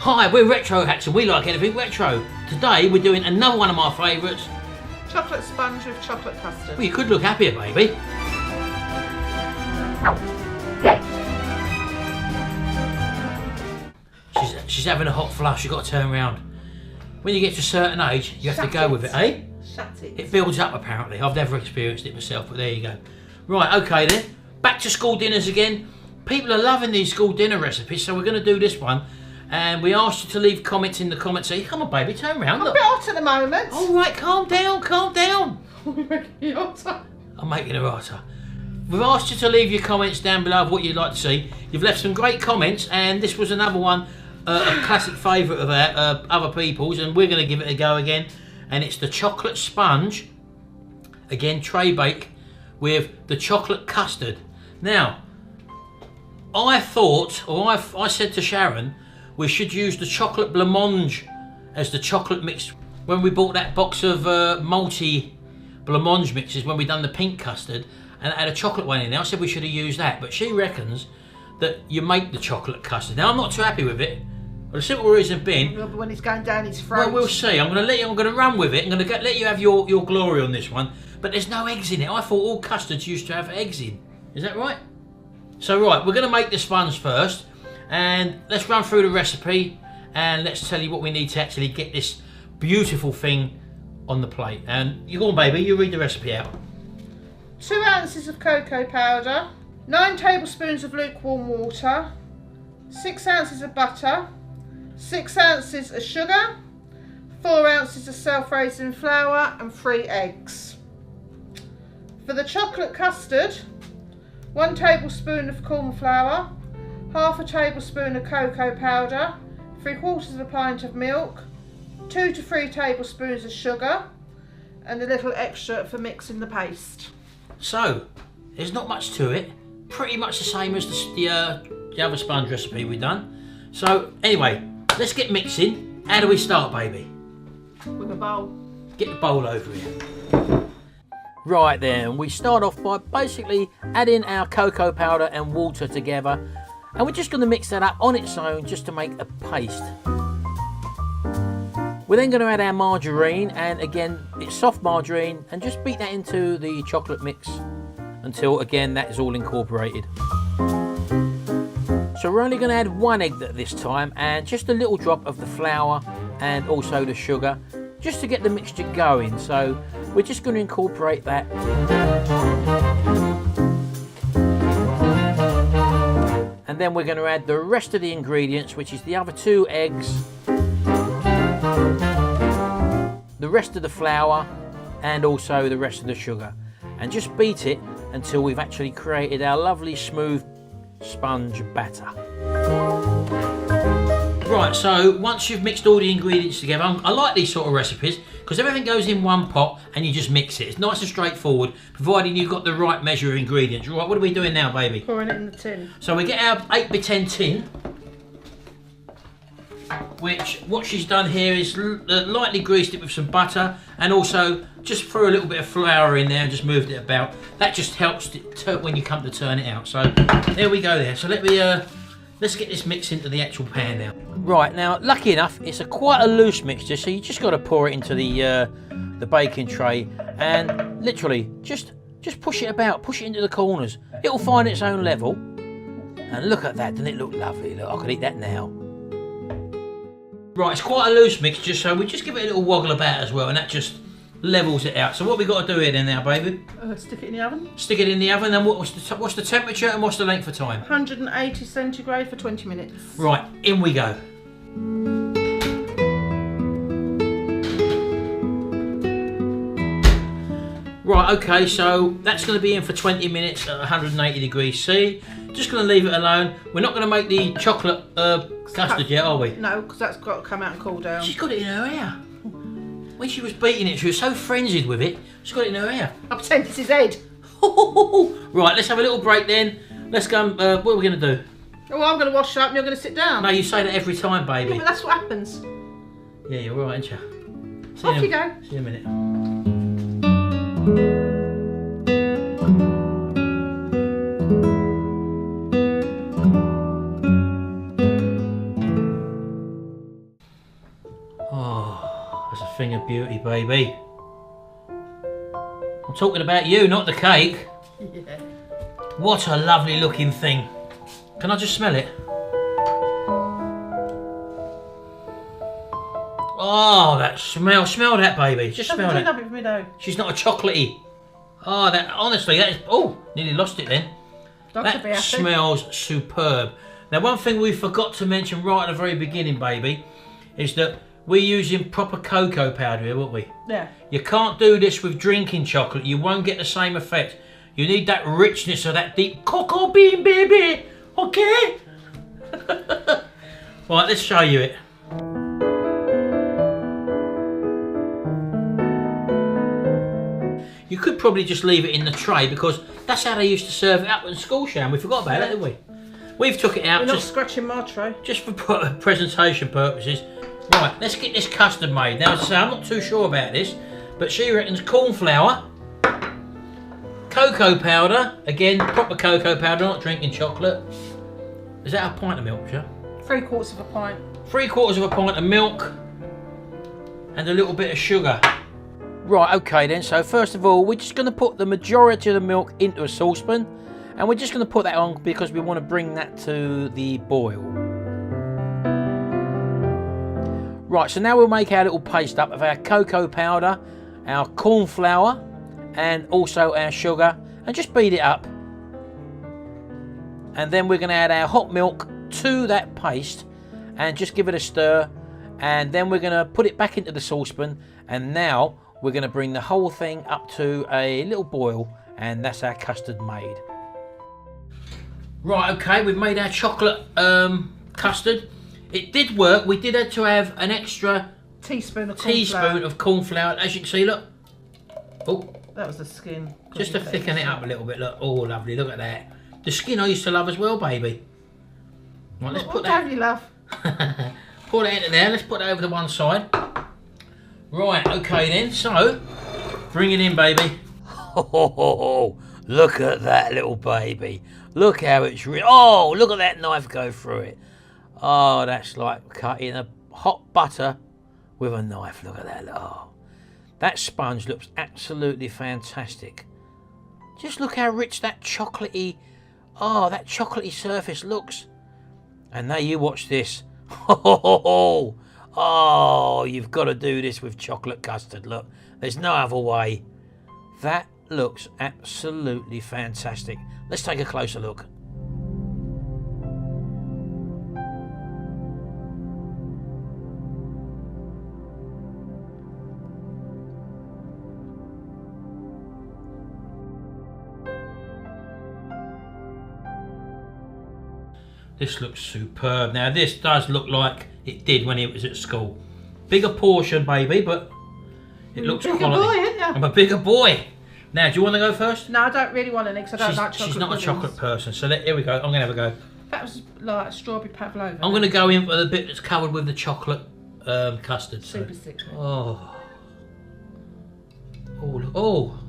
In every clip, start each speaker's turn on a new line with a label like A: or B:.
A: Hi, we're RetroHax and we like anything retro. Today we're doing another one of my favourites.
B: Chocolate sponge with chocolate custard.
A: Well, you could look happier, baby. She's having a hot flush, you've got to turn around. When you get to a certain age, you have to go with it, eh?
B: Shut it.
A: It builds up apparently. I've never experienced it myself, but there you go. Right, okay then. Back to school dinners again. People are loving these school dinner recipes, so we're going to do this one. And we asked you to leave comments in the comments. Say, come on, baby, turn around.
B: I'm a bit hot at the moment.
A: All right, calm down, calm down.
B: We're making it hotter.
A: I'm making it hotter. We've asked you to leave your comments down below of what you'd like to see. You've left some great comments, and this was another one, a classic favourite of our, other people's, and we're going to give it a go again. And it's the chocolate sponge, again, tray bake, with the chocolate custard. Now, I thought, or I said to Sharon, we should use the chocolate blancmange as the chocolate mix. When we bought that box of multi blancmange mixes, when we done the pink custard, and it had a chocolate one in there, I said we should have used that. But she reckons that you make the chocolate custard. Now, I'm not too happy with it. Well, the simple reason being,
B: But when it's going down his throat.
A: well, we'll see. I'm going to run with it. I'm going to let you have your glory on this one. But there's no eggs in it. I thought all custards used to have eggs in. Is that right? So right, we're going to make the sponge first, and let's run through the recipe, and let's tell you what we need to actually get this beautiful thing on the plate. And you go on, baby. You read the recipe out.
B: 2 ounces of cocoa powder, 9 tablespoons of lukewarm water, 6 ounces of butter, 6 ounces of sugar, 4 ounces of self-raising flour, and 3 eggs. For the chocolate custard, 1 tablespoon of corn flour, half a tablespoon of cocoa powder, 3/4 of a pint of milk, 2 to 3 tablespoons of sugar, and a little extra for mixing the paste.
A: So, there's not much to it. Pretty much the same as the other sponge recipe we've done. So, anyway, let's get mixing. How do we start, baby?
B: With a bowl.
A: Get the bowl over here. Right then, we start off by basically adding our cocoa powder and water together, and we're just going to mix that up on its own just to make a paste. We're then going to add our margarine, and again it's soft margarine, and just beat that into the chocolate mix until again that is all incorporated. So we're only going to add 1 egg at this time, and just a little drop of the flour and also the sugar, just to get the mixture going. So we're just going to incorporate that. And then we're going to add the rest of the ingredients, which is the other 2 eggs, the rest of the flour, and also the rest of the sugar. And just beat it until we've actually created our lovely smooth sponge batter. Right, so once you've mixed all the ingredients together, I like these sort of recipes because everything goes in one pot and you just mix it. It's nice and straightforward, providing you've got the right measure of ingredients. Right, what are we doing now, baby?
B: Pouring it in the tin.
A: So we get our 8x10 tin, which what she's done here is lightly greased it with some butter, and also just threw a little bit of flour in there and just moved it about. That just helps when you come to turn it out. So there we go there. So let's get this mix into the actual pan now. Right, now lucky enough it's quite a loose mixture, so you just got to pour it into the baking tray and literally just push it about, push it into the corners. It'll find its own level. And look at that, doesn't it look lovely? Look, I could eat that now. Right, it's quite a loose mixture, so we just give it a little woggle about as well, and that just levels it out. So what we got to do here then now, baby?
B: Stick it in the oven.
A: Stick it in the oven, and what's the temperature and what's the length of time?
B: 180 centigrade for 20 minutes.
A: Right, in we go. Right, okay, so that's going to be in for 20 minutes at 180 degrees C. Just going to leave it alone. We're not going to make the chocolate custard yet, are we?
B: No, because that's got to come out and cool down.
A: She's got it in her hair. When she was beating it, she was so frenzied with it, she's got it in her hair.
B: I pretend it's his head.
A: Right, let's have a little break then. Let's go, what are we going to do?
B: Oh, I'm going to wash up and you're going to sit down.
A: No, you say that every time, baby.
B: Yeah, but that's what happens.
A: Yeah, you're right, aren't you?
B: Off you go.
A: See you in a minute. Oh, that's a thing of beauty, baby. I'm talking about you, not the cake.
B: Yeah.
A: What a lovely looking thing. Can I just smell it? Oh, that smell. Smell that, baby. Just smell that.
B: Nothing for me though.
A: She's not a chocolatey. Oh, that honestly, that is. Oh, nearly lost it then. That smells superb. Now, one thing we forgot to mention right at the very beginning, baby, is that we're using proper cocoa powder here, won't we?
B: Yeah. You
A: can't do this with drinking chocolate. You won't get the same effect. You need that richness of that deep cocoa bean, baby. Okay? Right, let's show you it. You could probably just leave it in the tray because that's how they used to serve it up in school, Sharon. We forgot about that, didn't we? We've took it out.
B: We're not scratching my tray. Just
A: for presentation purposes. Right, let's get this custard made. Now, as I say, I'm not too sure about this, but she reckons corn flour, cocoa powder, again, proper cocoa powder, not drinking chocolate. Is that a pint of milk, Sharon?
B: 3/4 of a pint.
A: 3/4 of a pint of milk and a little bit of sugar. Right, okay then, so first of all, we're just going to put the majority of the milk into a saucepan and we're just going to put that on because we want to bring that to the boil. Right, so now we'll make our little paste up of our cocoa powder, our corn flour and also our sugar and just beat it up. And then we're going to add our hot milk to that paste and just give it a stir, and then we're going to put it back into the saucepan, and now we're going to bring the whole thing up to a little boil, and that's our custard made. Right, okay, we've made our chocolate custard. It did work. We did have to have an extra
B: teaspoon
A: of corn flour. As you can see, look. Oh,
B: that was the skin.
A: Just to thicken it up a little bit. Look, oh, lovely. Look at that. The skin I used to love as well, baby. Right, let's put that.
B: What don't you love?
A: Pour that into there. Let's put that over to one side. Right, okay then. So, bring it in, baby. Oh, look at that little baby. Look how it's oh, look at that knife go through it. Oh, that's like cutting a hot butter with a knife. Look at that. Oh, that sponge looks absolutely fantastic. Just look how rich that chocolatey, that chocolatey surface looks. And now you watch this. Oh, you've got to do this with chocolate custard. Look, there's no other way. That looks absolutely fantastic. Let's take a closer look. This looks superb. Now this does look like it did when it was at school. Bigger portion, baby, but it looks quality.
B: Boy, ain't you?
A: I'm a bigger boy. Now, do you want to go first?
B: No, I don't really want any because I don't like chocolate.
A: She's not
B: puddings.
A: a chocolate person, so here we go. I'm going to have a go.
B: That was like strawberry pavlova.
A: I'm going to go in for the bit that's covered with the chocolate custard.
B: Super sick.
A: Oh. Oh. Oh.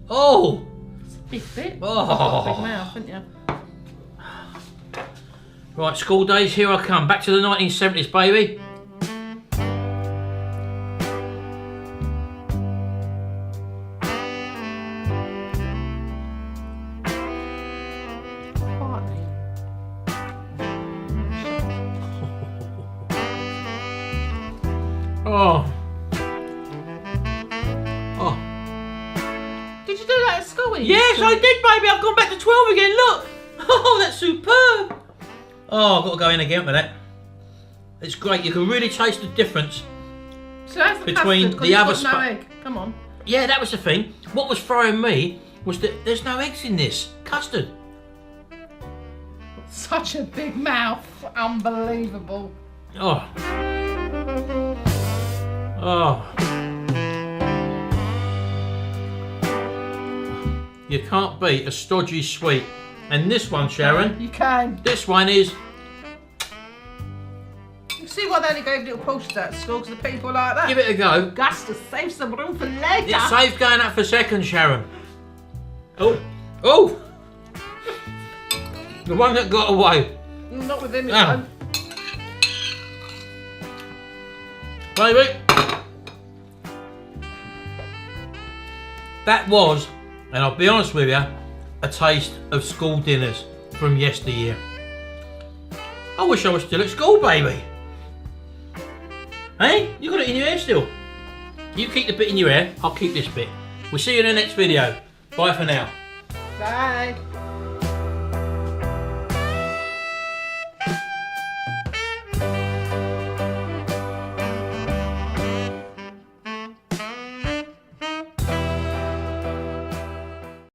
A: Oh.
B: It's a big bit.
A: Oh.
B: You've got a big mouth, haven't you?
A: Right, school days, here I come. Back to the 1970s, baby. Oh. Oh.
B: Did you do that at school?
A: Yes, I did, baby. I've gone back to 12 again. Look. Oh, that's superb. Oh, I've got to go in again with that. It's great. You can really taste the difference between the other
B: no egg. Come on.
A: Yeah, that was the thing. What was throwing me was that there's no eggs in this custard.
B: Such a big mouth. Unbelievable.
A: Oh. Oh. You can't beat a stodgy sweet. And this one, Sharon.
B: You can.
A: This one is.
B: You see why they only gave little portions at school? Because the people like that.
A: Give it a go.
B: Gus to save some room for later.
A: It's safe going up for second, Sharon. Oh. Oh. The one that got away.
B: Not with him.
A: Baby. That was, and I'll be honest with you, a taste of school dinners from yesteryear. I wish I was still at school, baby. Hey, you got it in your hair still. You keep the bit in your hair, I'll keep this bit. We'll see you in the next video. Bye for now.
B: Bye.